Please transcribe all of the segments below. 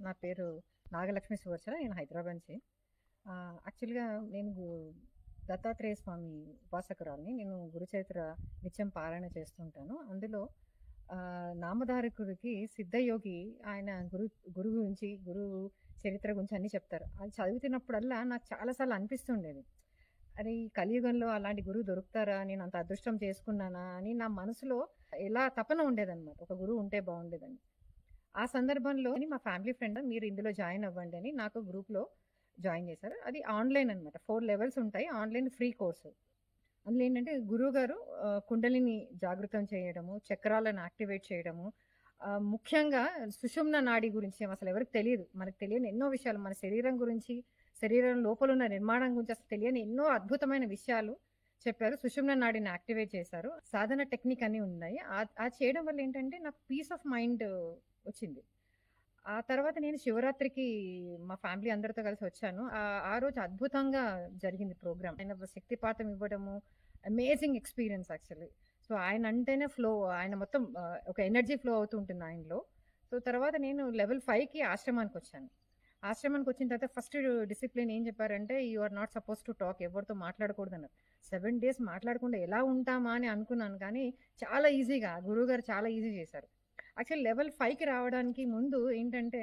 నా పేరు నాగలక్ష్మి సువర్చన. నేను హైదరాబాద్ నుంచి. యాక్చువల్‌గా నేను దత్తాత్రేయ స్వామి ఉపాసకురాలిని. నేను గురుచరిత్ర నిత్యం పారాయణ చేస్తుంటాను. అందులో నామధారకుడికి సిద్ధయోగి ఆయన గురువు గురించి, గురువు చరిత్ర గురించి అన్నీ చెప్తారు. అది చదువుతున్నప్పుడల్లా నాకు చాలా సార్లు అనిపిస్తుండేది. అరే! ఈ కలియుగంలో అలాంటి గురువు దొరుకుతారా? నేను అంత అదృష్టం చేసుకున్నానా? అని నా మనసులో ఎలా తపన ఉండేదనమాట. ఒక గురువు ఉంటే బావుండేదని. ఆ సందర్భంలో మా ఫ్యామిలీ ఫ్రెండ్ మీరు ఇందులో జాయిన్ అవ్వండి అని నాకు గ్రూప్‌లో జాయిన్ చేశారు. అది ఆన్‌లైన్ అనమాట. 4 లెవెల్స్ ఉంటాయి. Online free course. అందులో ఏంటంటే గురువుగారు కుండలిని జాగృతం చేయడము, చక్రాలను యాక్టివేట్ చేయడము, ముఖ్యంగా సుషుమ్న నాడి గురించి అసలు ఎవరికీ తెలీదు. మనకు తెలియని ఎన్నో విషయాలు మన శరీరం గురించి, శరీరం లోపల ఉన్న నిర్మాణం గురించి అసలు తెలియని ఎన్నో అద్భుతమైన విషయాలు చెప్పారు. సుషుమ్న నాడిని యాక్టివేట్ చేశారు. సాధన టెక్నిక్ అని ఉన్నాయి. అది చేయడం వల్ల ఏంటంటే నాకు పీస్ ఆఫ్ మైండ్ వచ్చింది. ఆ తర్వాత నేను శివరాత్రికి మా ఫ్యామిలీ అందరితో కలిసి వచ్చాను. ఆ రోజు అద్భుతంగా జరిగింది ప్రోగ్రామ్. ఆయన శక్తిపాతం ఇవ్వడము అమేజింగ్ ఎక్స్‌పీరియన్స్ యాక్చువల్లీ. సో, ఆయన అంటేనే ఫ్లో ఆయన మొత్తం ఒక ఎనర్జీ ఫ్లో అవుతూ ఉంటుంది ఆయనలో. సో, తర్వాత నేను లెవెల్ 5కి ఆశ్రమానికొచ్చాను. ఆశ్రమానికొచ్చిన తర్వాత ఫస్ట్ డిసిప్లిన్ ఏం చెప్పారంటే, you are not supposed to talk ఎవరితో మాట్లాడకూడదన్నారు. 7 డేస్ మాట్లాడకుండా ఎలా ఉంటామా అని అనుకున్నాను. కానీ చాలా ఈజీగా గురువుగారు చాలా ఈజీ చేశారు. యాక్చువల్లీ లెవెల్ 5కి రావడానికి ముందు ఏంటంటే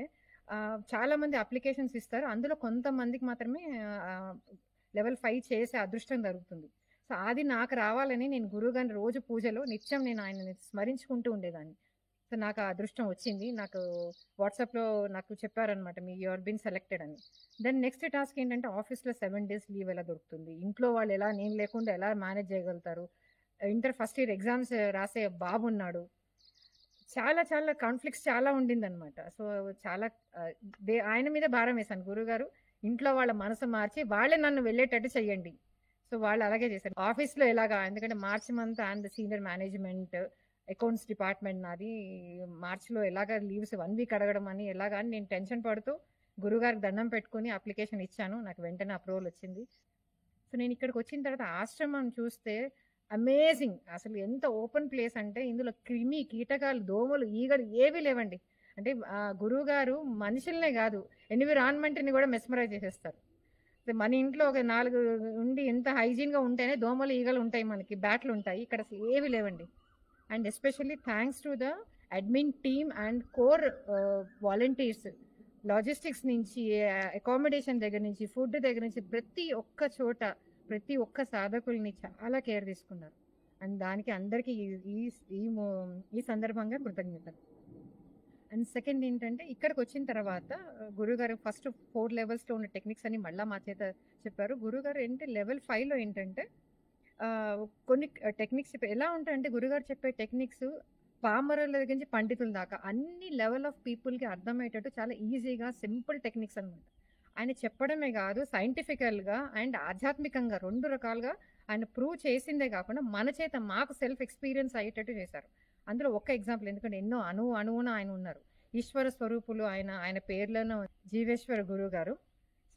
చాలామంది అప్లికేషన్స్ ఇస్తారు. అందులో కొంతమందికి మాత్రమే లెవెల్ 5 చేసే అదృష్టం దొరుకుతుంది. సో, అది నాకు రావాలని నేను గురువుగారిని రోజు పూజలో నిత్యం నేను ఆయనని స్మరించుకుంటూ ఉండేదాన్ని. సో, నాకు ఆ అదృష్టం వచ్చింది. నాకు వాట్సాప్‌లో నాకు చెప్పారనమాట. యూ ఆర్ బీన్ సెలెక్టెడ్ అని. దెన్ నెక్స్ట్ టాస్క్ ఏంటంటే ఆఫీస్‌లో 7 డేస్ లీవ్ ఎలా దొరుకుతుంది? ఇంట్లో వాళ్ళు ఎలా నేను లేకుండా ఎలా మేనేజ్ చేయగలుగుతారు? ఇంటర్ ఫస్ట్ ఇయర్ ఎగ్జామ్స్ రాసే బాబున్నాడు. చాలా చాలా కాన్‌ఫ్లిక్ట్స్ చాలా ఉండిందనమాట. సో, చాలా ఆహ్, ఆయన మీద భారం వేశాను. గురువుగారు ఇంట్లో వాళ్ళ మనసు మార్చి వాళ్ళే నన్ను వెళ్ళేటట్టు చేయండి. సో, వాళ్ళు అలాగే చేశారు. ఆఫీస్‌లో ఎలాగా ఎందుకంటే March month and senior management, accounts department నాది. మార్చ్‌లో ఎలాగా లీవ్స్ 1 వీక్ అడగడం అని ఎలాగా అని నేను టెన్షన్ పడుతూ గురువుగారికి దండం పెట్టుకొని అప్లికేషన్ ఇచ్చాను. నాకు వెంటనే అప్రూవల్ వచ్చింది. సో, నేను ఇక్కడికి వచ్చిన తర్వాత ఆశ్రమం చూస్తే అమేజింగ్. అసలు ఎంత ఓపెన్ ప్లేస్ అంటే ఇందులో క్రిమి, కీటకాలు, దోమలు, ఈగలు ఏవి లేవండి. అంటే గురువుగారు మనుషులనే కాదు ఎన్విరాన్మెంట్‌ని కూడా మెస్మరైజ్ చేసేస్తారు. మన ఇంట్లో ఒక 4 ఉండి ఎంత హైజీన్‌గా ఉంటేనే దోమలు, ఈగలు ఉంటాయి మనకి. బ్యాట్లు ఉంటాయి. ఇక్కడ అసలు ఏవి లేవండి. And especially thanks to the admin team and core volunteers. Logistics నుంచి, అకామిడేషన్ దగ్గర నుంచి, ఫుడ్ దగ్గర నుంచి ప్రతి ఒక్క చోట, ప్రతి ఒక్క సాధకుల్ని చాలా కేర్ తీసుకున్నారు. అండ్ దానికి అందరికీ ఈ ఈ ఈ సందర్భంగా కృతజ్ఞతలు. అండ్ సెకండ్ ఏంటంటే ఇక్కడికొచ్చిన తర్వాత గురువుగారు ఫస్ట్ 4 లెవెల్స్‌లో ఉన్న టెక్నిక్స్ అన్ని మళ్ళా మా చేత చెప్పారు. గురువుగారు ఏంటి లెవెల్ 5లో ఏంటంటే కొన్ని టెక్నిక్స్ ఎలా ఉంటాయంటే గురువుగారు చెప్పే టెక్నిక్స్ పామరుల దగ్గర నుంచి పండితుల దాకా అన్ని లెవెల్ ఆఫ్ పీపుల్‌కి అర్థమయ్యేటట్టు చాలా ఈజీగా సింపుల్ టెక్నిక్స్ అనమాట. ఆయన చెప్పడమే కాదు సైంటిఫికల్‌గా అండ్ ఆధ్యాత్మికంగా 2 రకాలుగా ఆయన ప్రూవ్ చేసిందే కాకుండా మన చేత మాకు సెల్ఫ్ ఎక్స్‌పీరియన్స్ అయ్యేటట్టు చేశారు. అందులో ఒక్క ఎగ్జాంపుల్ ఎందుకంటే ఎన్నో అణువున ఆయన ఉన్నారు. ఈశ్వర స్వరూపులు ఆయన. ఆయన పేర్లను జీవేశ్వర గురువుగారు.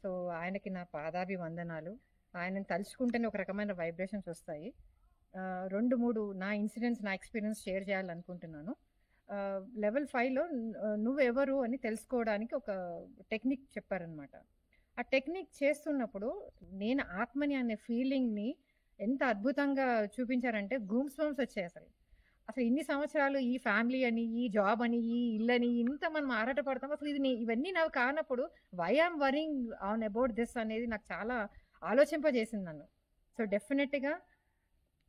సో, ఆయనకి నా పాదాభివందనాలు. ఆయనను తలుచుకుంటేనే ఒక రకమైన వైబ్రేషన్స్ వస్తాయి. 2, 3 నా ఇన్సిడెంట్స్, నా ఎక్స్‌పీరియన్స్ షేర్ చేయాలనుకుంటున్నాను. లెవెల్ 5లో నువ్వెవరు అని తెలుసుకోవడానికి ఒక టెక్నిక్ చెప్పారనమాట. ఆ టెక్నిక్ చేస్తున్నప్పుడు నేను ఆత్మని అనే ఫీలింగ్‌ని ఎంత అద్భుతంగా చూపించారంటే గూస్ బంప్స్ వచ్చాయసలు. అసలు ఇన్ని సంవత్సరాలు ఈ ఫ్యామిలీ అని, ఈ జాబ్ అని, ఈ ఇల్లని ఇంత మనం ఆరాటపడతాం. అసలు ఇవన్నీ నావి కానప్పుడు why am worrying on about this అనేది నాకు చాలా ఆలోచింపజేసింది నన్ను. సో, డెఫినెట్‌గా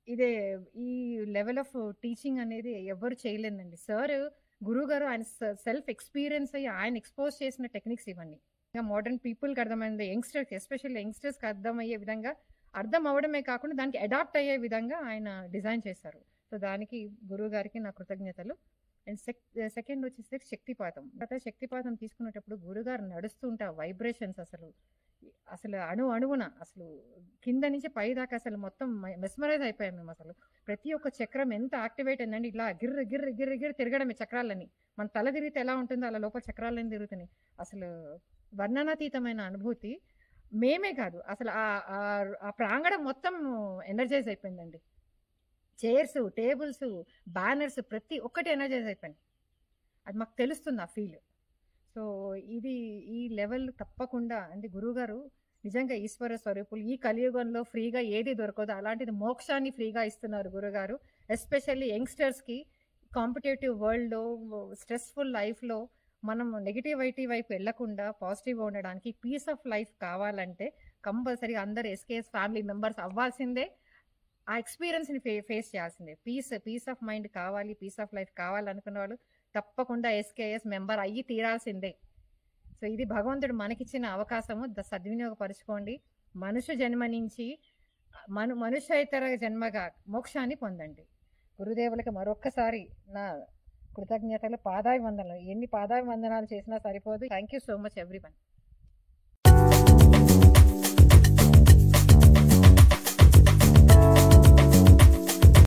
ఇదే ఈ లెవెల్ ఆఫ్ టీచింగ్ అనేది ఎవ్వరు చేయలేదండి. గురువుగారు ఆయన సెల్ఫ్ ఎక్స్‌పీరియన్స్ అయ్యి ఆయన ఎక్స్‌పోజ్ చేసిన టెక్నిక్స్ ఇవన్నీ. ఇంకా మోడర్న్ పీపుల్‌కి అర్థమైంది. ఎస్పెషల్లీ యంగ్‌స్టర్స్‌కి అర్థమయ్యే విధంగా, అర్థం అవ్వడమే కాకుండా దానికి అడాప్ట్ అయ్యే విధంగా ఆయన డిజైన్ చేశారు. సో, దానికి గురువుగారికి నా కృతజ్ఞతలు. అండ్ సెకండ్ వచ్చేసరికి శక్తిపాతం. శక్తిపాతం తీసుకునేటప్పుడు గురువుగారు నడుస్తుంటే ఆ వైబ్రేషన్స్ అసలు అణువున అసలు కింద నుంచి పై దాకా అసలు మొత్తం మెస్మరైజ్ అయిపోయాం మేము అసలు. ప్రతి ఒక్క చక్రం ఎంత యాక్టివేట్ అయిందండి. ఇలా గిర్ర గిర్ర గిర్ర గిర్ర తిరగడమే చక్రాలని. మన తల తిరిగితే ఎలా ఉంటుందో అలా లోపల చక్రాలని తిరుగుతున్నాయి. అసలు వర్ణనాతీతమైన అనుభూతి. మేమే కాదు అసలు ఆ ప్రాంగణం మొత్తం ఎనర్జైజ్ అయిపోయిందండి. చైర్స్, టేబుల్స్, బ్యానర్స్ ప్రతి ఒక్కటి ఎనర్జైజ్ అయిపోయింది. అది మాకు తెలుస్తుంది ఆ ఫీల్. సో ఇది ఈ లెవెల్ తప్పకుండా అంటే గురువుగారు నిజంగా ఈశ్వర స్వరూపులు. ఈ కలియుగంలో ఫ్రీగా ఏది దొరకదు. అలాంటిది మోక్షాన్ని ఫ్రీగా ఇస్తున్నారు గురుగారు. ఎస్పెషల్లీ యంగ్‌స్టర్స్‌కి కాంపిటేటివ్ వరల్డ్‌లో, స్ట్రెస్‌ఫుల్ లైఫ్‌లో మనం నెగటివిటీ వైపు వెళ్ళకుండా పాజిటివ్‌గా ఉండడానికి పీస్ ఆఫ్ లైఫ్ కావాలంటే కంపల్సరీగా అందరూ ఎస్‌కేఎస్ ఫ్యామిలీ మెంబర్స్ అవ్వాల్సిందే. ఆ ఎక్స్‌పీరియన్స్‌ని ఫేస్ చేయాల్సిందే. పీస్ ఆఫ్ మైండ్ కావాలి, పీస్ ఆఫ్ లైఫ్ కావాలనుకున్న వాళ్ళు తప్పకుండా ఎస్‌కేఎస్ మెంబర్ అయ్యి తీరాల్సిందే. సో ఇది భగవంతుడు మనకిచ్చిన అవకాశము. సద్వినియోగపరుచుకోండి. మనుష్య జన్మ నుంచి మనుష్యేతర జన్మగా మోక్షాన్ని పొందండి. గురుదేవులకి మరొక్కసారి నా కృతజ్ఞతలు, పాదాభివందనలు. ఎన్ని పాదాభివందనాలు చేసినా సరిపోదు. Thank you so much everyone.